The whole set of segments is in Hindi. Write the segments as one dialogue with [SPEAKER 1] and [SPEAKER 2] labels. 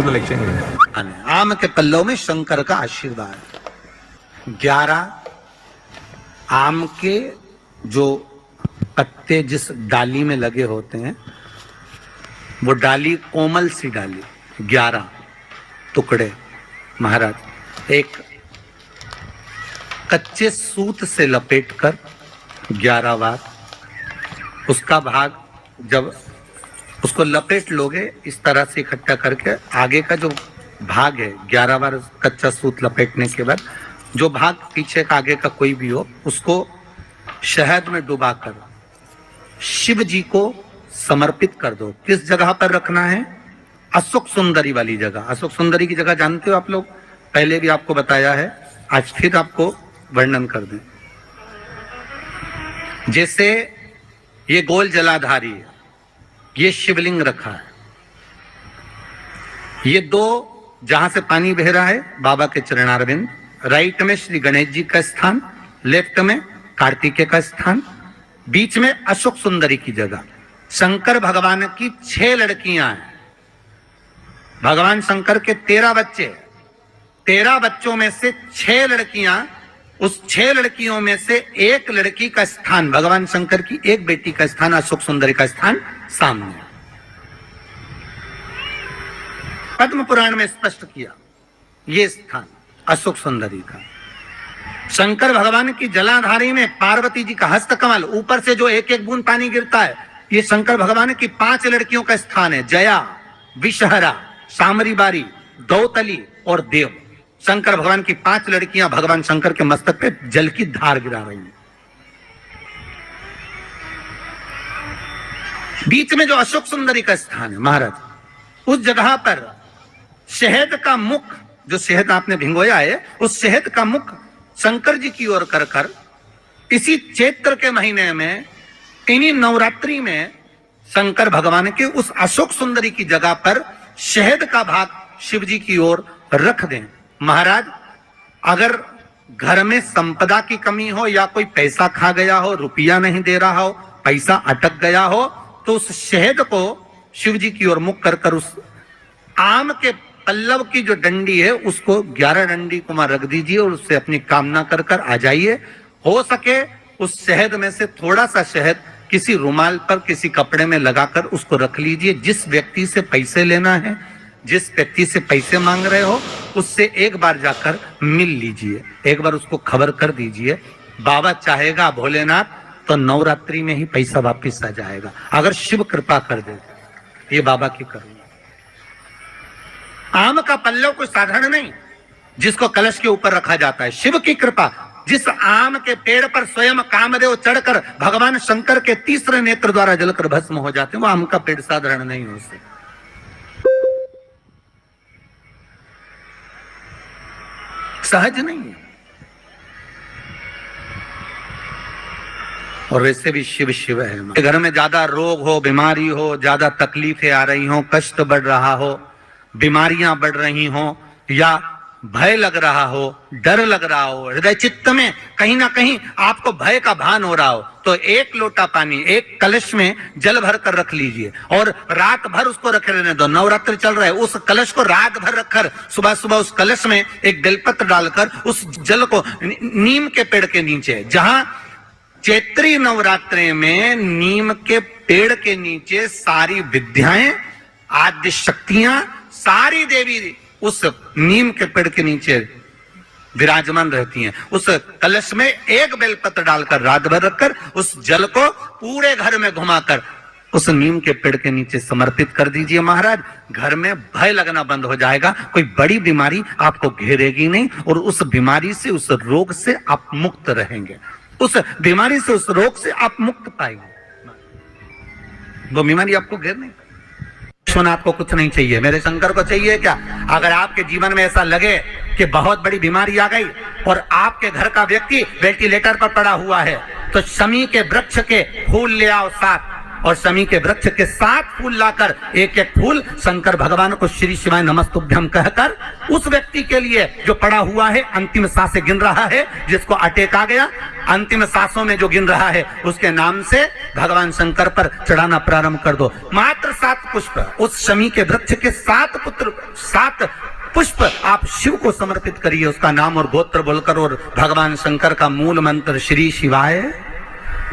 [SPEAKER 1] to the lecture.
[SPEAKER 2] आम के पल्लव में शंकर का आशीर्वाद। 11 आम के जो पत्ते जिस डाली में लगे होते हैं वो डाली कोमल सी डाली, 11 टुकड़े महाराज एक कच्चे सूत से लपेटकर 11 बार उसका भाग, जब उसको लपेट लोगे इस तरह से इकट्ठा करके आगे का जो भाग है 11 बार कच्चा सूत लपेटने के बाद जो भाग पीछे का आगे का कोई भी हो उसको शहद में डुबाकर शिव जी को समर्पित कर दो। किस जगह पर रखना है? अशोक सुंदरी वाली जगह। अशोक सुंदरी की जगह जानते हो आप लोग, पहले भी आपको बताया है, आज फिर आपको वर्णन कर दें। जैसे ये गोल जलाधारी है, ये शिवलिंग रखा है, ये 2 जहां से पानी बह रहा है बाबा के चरणारविंद, राइट में श्री गणेश जी का स्थान, लेफ्ट में कार्तिकेय का स्थान, बीच में अशोक सुंदरी की जगह। शंकर भगवान की 6 लड़कियां हैं। भगवान शंकर के 13 बच्चे, 13 बच्चों में से 6 लड़कियां, उस 6 लड़कियों में से एक लड़की का स्थान, भगवान शंकर की एक बेटी का स्थान, अशोक सुंदरी का स्थान सामने पद्म पुराण में स्पष्ट किया। ये स्थान अशोक सुंदरी का। शंकर भगवान की जलाधारी में पार्वती जी का हस्तकमल, ऊपर से जो एक एक बूंद पानी गिरता है, ये शंकर भगवान की 5 लड़कियों का स्थान है। जया, विषहरा, सामरीबारी, दौतली और देव। शंकर भगवान की 5 लड़कियां भगवान शंकर के मस्तक पे जल की धार गिरा रही हैं। बीच में जो अशोक सुंदरी का स्थान है महाराज, उस जगह पर शहद का मुख, जो शहद आपने भिंगोया है, उस शहद का मुख शंकर जी की ओर कर कर इसी चैत्र के महीने में, इन्हीं नवरात्रि में शंकर भगवान के उस अशोक सुंदरी की जगह पर शहद का भाग शिव जी की ओर रख दें। महाराज अगर घर में संपदा की कमी हो या कोई पैसा खा गया हो, रुपया नहीं दे रहा हो, पैसा अटक गया हो, तो उस शहद को शिव जी की ओर मुख कर कर उस आम के पल्लव की जो डंडी है उसको 11 डंडी को वहां रख दीजिए और उससे अपनी कामना कर कर आ जाइए। हो सके उस शहद में से थोड़ा सा शहद किसी रुमाल पर, किसी कपड़े में लगाकर उसको रख लीजिए। जिस व्यक्ति से पैसे लेना है, जिस व्यक्ति से पैसे मांग रहे हो, उससे एक बार जाकर मिल लीजिए, एक बार उसको खबर कर दीजिए। बाबा चाहेगा भोलेनाथ तो नवरात्रि में ही पैसा वापिस आ जाएगा, अगर शिव कृपा कर दे। ये बाबा की करुणा। आम का पल्लव कोई साधारण नहीं जिसको कलश के ऊपर रखा जाता है, शिव की कृपा। जिस आम के पेड़ पर स्वयं कामदेव चढ़कर भगवान शंकर के तीसरे नेत्र द्वारा जलकर भस्म हो जाते हैं, वो आम का पेड़ साधारण नहीं हो सकता। सहज नहीं है। और वैसे भी शिव शिव है। घर में ज्यादा रोग हो, बीमारी हो, ज्यादा तकलीफें आ रही हो, कष्ट बढ़ रहा हो, बीमारियां बढ़ रही हो, या भय लग रहा हो, डर लग रहा हो, हृदय चित्त में कहीं ना कहीं आपको भय का भान हो रहा हो, तो 1 लोटा पानी एक कलश में जल भर कर रख लीजिए और रात भर उसको रखे रहने दो। नवरात्रि चल रहा है, उस कलश को रात भर रखकर सुबह सुबह उस कलश में एक बेलपत्र डालकर उस जल को नीम के पेड़ के नीचे, जहां चैत्री नवरात्रि में नीम के पेड़ के नीचे सारी विद्याएं, आद्य शक्तियां, सारी देवी उस नीम के पेड़ के नीचे विराजमान रहती हैं। उस कलश में एक बेलपत्र डालकर रात भर रखकर उस जल को पूरे घर में घुमाकर उस नीम के पेड़ के नीचे समर्पित कर दीजिए महाराज। घर में भय लगना बंद हो जाएगा, कोई बड़ी बीमारी आपको घेरेगी नहीं और उस बीमारी से, उस रोग से आप मुक्त रहेंगे। उस बीमारी से, उस रोग से आप मुक्त पाएंगे। वो बीमारी आपको घेर नहीं। विश्वनाथ को कुछ नहीं चाहिए, मेरे शंकर को चाहिए क्या? अगर आपके जीवन में ऐसा लगे कि बहुत बड़ी बीमारी आ गई और आपके घर का व्यक्ति वेंटिलेटर पर पड़ा हुआ है, तो शमी के वृक्ष के फूल ले आओ 7 और शमी के वृक्ष के 7 फूल लाकर एक एक फूल शंकर भगवान को श्री शिवाय नमस्तुभ्यम कहकर उस व्यक्ति के लिए जो पड़ा हुआ है, अंतिम सांसें गिन रहा है, जिसको अटैक आ गया, अंतिम सांसों में जो गिन रहा है, उसके नाम से भगवान शंकर पर चढ़ाना प्रारंभ कर दो। मात्र 7 पुष्प, उस शमी के वृक्ष के 7 पुष्प आप शिव को समर्पित करिए, उसका नाम और गोत्र बोलकर, और भगवान शंकर का मूल मंत्र श्री शिवाय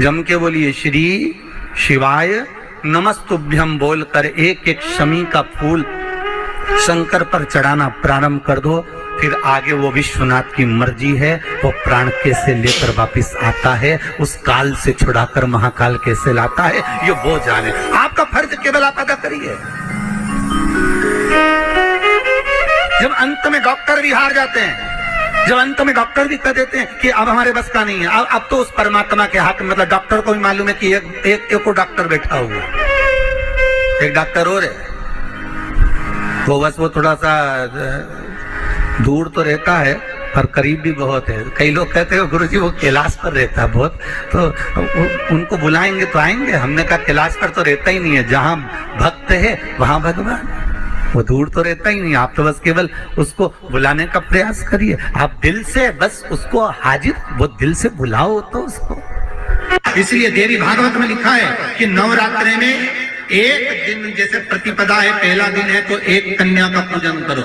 [SPEAKER 2] जम के बोलिए, श्री शिवाय नमस्तुभ्यम बोलकर एक एक शमी का फूल शंकर पर चढ़ाना प्रारंभ कर दो। फिर आगे वो विश्वनाथ की मर्जी है, वो प्राण कैसे लेकर वापिस आता है, उस काल से छुड़ाकर महाकाल कैसे लाता है, ये वो जाने। आपका फर्ज केवल आप अदा करिए। जब अंत में डॉक्टर भी हार जाते हैं, जब अंत में डॉक्टर भी कह देते हैं कि अब हमारे बस का नहीं है, अब तो उस परमात्मा के हाथ में, मतलब डॉक्टर को भी मालूम है कि एक को डॉक्टर बैठा हुआ है, एक डॉक्टर और है, वो बस वो थोड़ा सा दूर तो रहता है पर करीब भी बहुत है। कई लोग कहते हैं गुरुजी वो कैलाश पर रहता है बहुत, तो उनको बुलाएंगे तो आएंगे। हमने कहा कैलाश पर तो रहता ही नहीं है, जहां भक्त है वहां भगवान, वो दूर तो रहता ही नहीं। आप तो बस केवल उसको बुलाने का प्रयास करिए, आप दिल से बस उसको हाजिर, वो दिल से बुलाओ तो उसको। इसलिए देवी भागवत में लिखा है कि नवरात्रि में एक दिन, जैसे प्रतिपदा है, पहला दिन है तो एक कन्या का पूजन करो,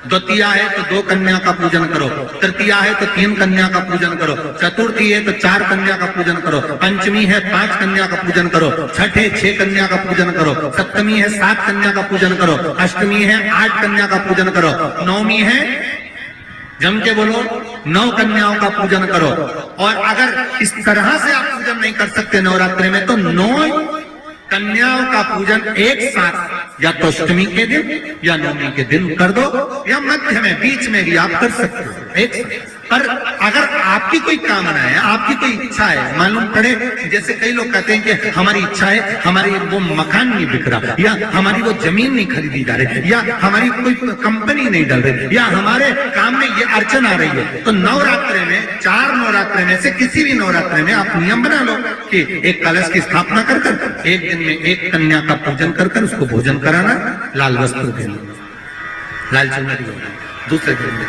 [SPEAKER 2] द्वितीया है तो 2 कन्या का पूजन करो, तृतीया है तो 3 कन्या का पूजन करो, चतुर्थी है तो 4 कन्या का पूजन करो, पंचमी है 5 कन्या का पूजन करो, छठ है 6 कन्या का पूजन करो, सप्तमी है 7 कन्या का पूजन करो, अष्टमी है 8 कन्या का पूजन करो, नवमी है, जम के बोलो, 9 कन्याओं का पूजन करो। और अगर इस तरह से आप पूजन नहीं कर सकते नवरात्रि में, तो 9 कन्याओं का पूजन एक साथ, या तो अष्टमी के दिन या नवमी के दिन कर दो, या मध्य में, बीच में भी आप कर सकते हो एक साथ। पर अगर आपकी कोई कामना है, आपकी कोई इच्छा है, मालूम पड़े, जैसे कई लोग कहते हैं कि हमारी इच्छा है, हमारी वो मकान नहीं बिक रहा, या हमारी वो जमीन नहीं खरीदी जा रही, या हमारी कोई कंपनी नहीं डल रही, या हमारे काम में ये अड़चन आ रही है, तो नवरात्रि में, 4 नवरात्रि में से किसी भी नवरात्रि में आप नियम बना लो कि एक कलश की स्थापना कर कर एक दिन में एक कन्या का पूजन कर कर उसको भोजन कराना, लाल वस्त्र देना, लाल चुनरी देना, दूसरे दिन में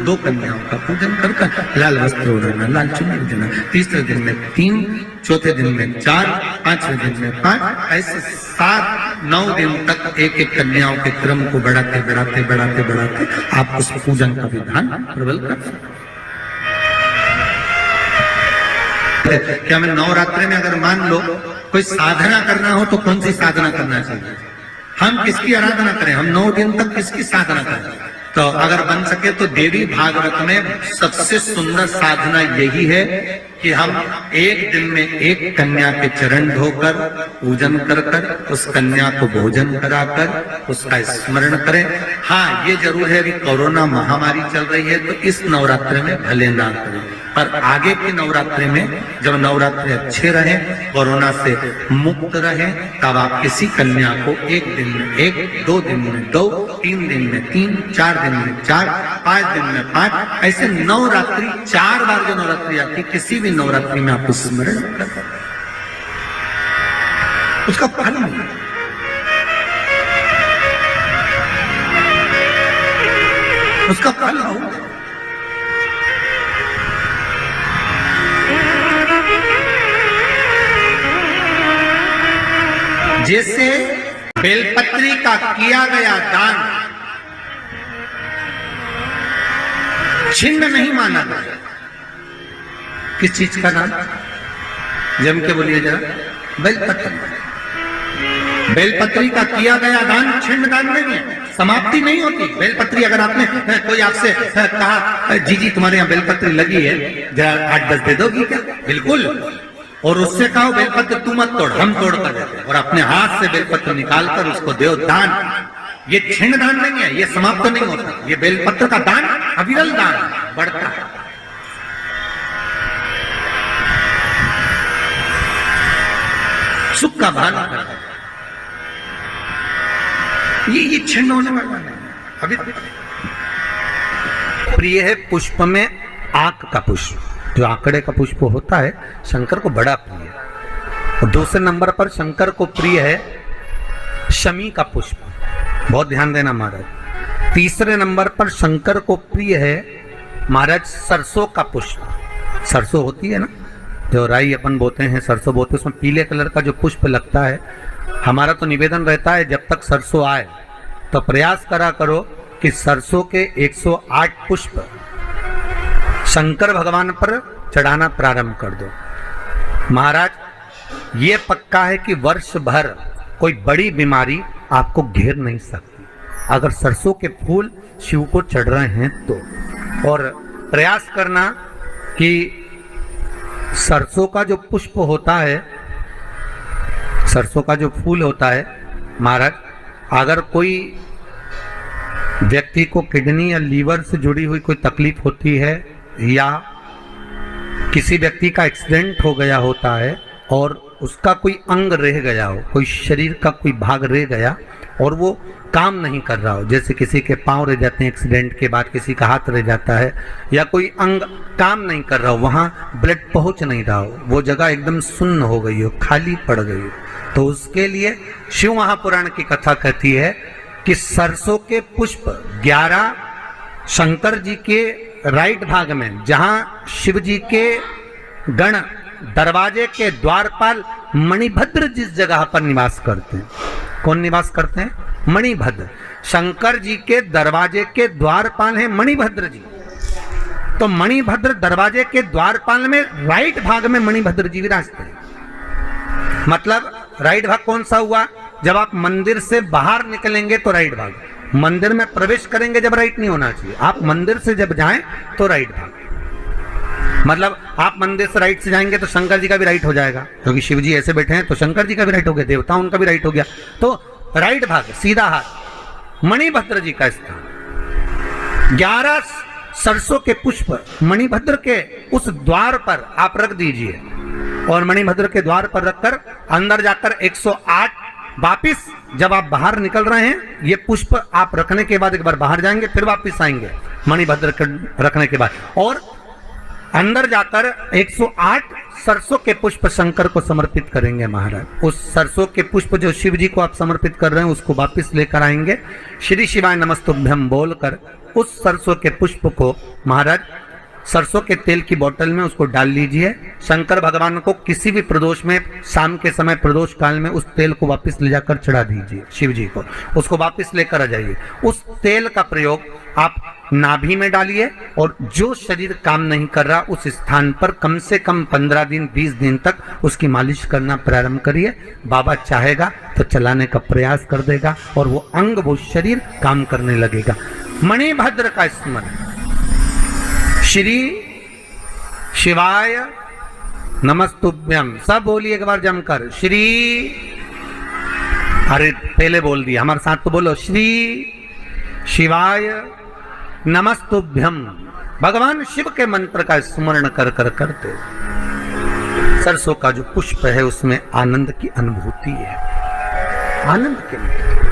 [SPEAKER 2] 2 कन्याओं का पूजन कर कर लाल वस्त्र ओढ़ना, लाल चुनरी देना, तीसरे दिन में 3, चौथे दिन में 4, 5वें दिन में 5, ऐसे 7-9 दिन तक एक एक कन्याओं के क्रम को बढ़ाते बढ़ाते बढ़ाते बढ़ाते आप उस पूजन का विधान प्रबल कर सकते। क्या मैं नवरात्रि में अगर मान लो कोई साधना करना हो तो कौन सी साधना करना चाहिए? हम किसकी आराधना करें? हम 9 दिन तक किसकी साधना करें? तो अगर बन सके तो देवी भागवत में सबसे सुंदर साधना यही है कि हम एक दिन में एक कन्या के चरण धोकर पूजन कर कर उस कन्या को भोजन कराकर उसका स्मरण करें। हाँ, ये जरूर है कि कोरोना महामारी चल रही है तो इस नवरात्रि में भले ना करें, पर आगे की नवरात्रि में जब नवरात्रि अच्छे रहे, कोरोना से मुक्त रहे, तब आप किसी कन्या को एक दिन में 1, 2 दिन में 2, 3 दिन में 3, 4 दिन में 4, 5 दिन में 5, ऐसे नवरात्रि 4 बार जो नवरात्रि आती, किसी भी नवरात्रि में आप स्मरण करें, उसका फल मिले। उसका फल हो। जैसे बेलपत्री का किया गया दान छिन्न नहीं माना गया। किस चीज का दान? जम के बोलिए जरा। बेलपत्री। बेलपत्री का किया गया दान छिन्न दान नहीं है, समाप्ति नहीं होती। बेलपत्री अगर आपने कोई आपसे कहा जी तुम्हारे यहाँ बेलपत्री लगी है, जरा 8-10 दे दोगी क्या? बिल्कुल। और उससे कहो बेलपत्र तू मत तोड़, हम तोड़ कर देते, और अपने हाथ से बेलपत्र निकालकर उसको दो दान। ये छिन्न दान नहीं है, ये समाप्त नहीं होता। ये बेलपत्र का दान अविरल दान बढ़ता है। सुख का भान करता है। ये छिन्न होने वाला नहीं। अभी प्रिय है पुष्प में आक का पुष्प, जो आंकड़े का पुष्प होता है, शंकर को बड़ा प्रिय। और दूसरे नंबर पर शंकर को प्रिय है शमी का पुष्प, बहुत ध्यान देना महाराज। तीसरे नंबर पर शंकर को प्रिय है महाराज सरसों का पुष्प। सरसों होती है ना, जो राई अपन बोते हैं, सरसों बोते हैं, उसमें पीले कलर का जो पुष्प लगता है। हमारा तो निवेदन रहता है जब तक सरसों आए तो प्रयास करा करो कि सरसों के 108 पुष्प शंकर भगवान पर चढ़ाना प्रारंभ कर दो। महाराज ये पक्का है कि वर्ष भर कोई बड़ी बीमारी आपको घेर नहीं सकती अगर सरसों के फूल शिव को चढ़ रहे हैं तो। और प्रयास करना कि सरसों का जो पुष्प होता है, सरसों का जो फूल होता है महाराज, अगर कोई व्यक्ति को किडनी या लीवर से जुड़ी हुई कोई तकलीफ होती है या किसी व्यक्ति का एक्सीडेंट हो गया होता है और उसका कोई अंग रह गया हो, कोई शरीर का कोई भाग रह गया और वो काम नहीं कर रहा हो, जैसे किसी के पांव रह जाते हैं एक्सीडेंट के बाद, किसी का हाथ रह जाता है या कोई अंग काम नहीं कर रहा हो, वहाँ ब्लड पहुँच नहीं रहा हो, वो जगह एकदम सुन्न हो गई हो, खाली पड़ गई हो, तो उसके लिए शिव महापुराण की कथा कहती है कि सरसों के पुष्प 11 शंकर जी के राइट भाग में, जहाँ शिव जी के गण दरवाजे के द्वारपाल मणिभद्र जिस जगह पर निवास करते हैं, कौन निवास करते हैं? मणिभद्र। शंकर जी के दरवाजे के द्वारपाल हैं मणिभद्र जी। तो मणिभद्र दरवाजे के द्वारपाल में राइट भाग में मणिभद्र जी विराजते हैं। मतलब राइट भाग कौन सा हुआ? जब आप मंदिर से बाहर निकलेंगे तो राइट भाग, मंदिर में प्रवेश करेंगे जब राइट नहीं होना चाहिए, आप मंदिर से जब जाएं तो राइट भाग। मतलब आप मंदिर से राइट से जाएंगे तो शंकर जी का भी राइट हो जाएगा, क्योंकि शिव जी ऐसे बैठे हैं तो शंकर जी का भी राइट हो गया, देवता उनका भी राइट हो गया, तो राइट भाग सीधा हाथ मणिभद्र जी का स्थान। 11 सरसों के पुष्प मणिभद्र के उस द्वार पर आप रख दीजिए और मणिभद्र के द्वार पर रखकर अंदर जाकर 108 वापिस जब आप बाहर निकल रहे हैं, ये पुष्प आप रखने के बाद एक बार बाहर जाएंगे, फिर वापिस आएंगे मणिभद्र के रखने के बाद, और अंदर जाकर 108 सरसों के पुष्प शंकर को समर्पित करेंगे महाराज। उस सरसों के पुष्प जो शिव जी को आप समर्पित कर रहे हैं उसको वापस लेकर आएंगे, श्री शिवाय नमस्तुभ्यम बोलकर उस सरसों के पुष्प को महाराज सरसों के तेल की बोतल में उसको डाल लीजिए। शंकर भगवान को किसी भी प्रदोष में, शाम के समय प्रदोष काल में उस तेल को वापस ले जाकर चढ़ा दीजिए शिव जी को, उसको वापस लेकर आ जाइए। उस तेल का प्रयोग आप नाभि में डालिए और जो शरीर काम नहीं कर रहा उस स्थान पर कम से कम 15 दिन 20 दिन तक उसकी मालिश करना प्रारंभ करिए। बाबा चाहेगा तो चलाने का प्रयास कर देगा और वो अंग, वो शरीर काम करने लगेगा। मणिभद्र का स्मरण, श्री शिवाय नमस्तुभ्यम, सब बोलिए एक बार जमकर, श्री, अरे पहले बोल दिया, हमारे साथ तो बोलो, श्री शिवाय नमस्तुभ्यम। भगवान शिव के मंत्र का स्मरण कर कर करते सरसों का जो पुष्प है उसमें आनंद की अनुभूति है, आनंद के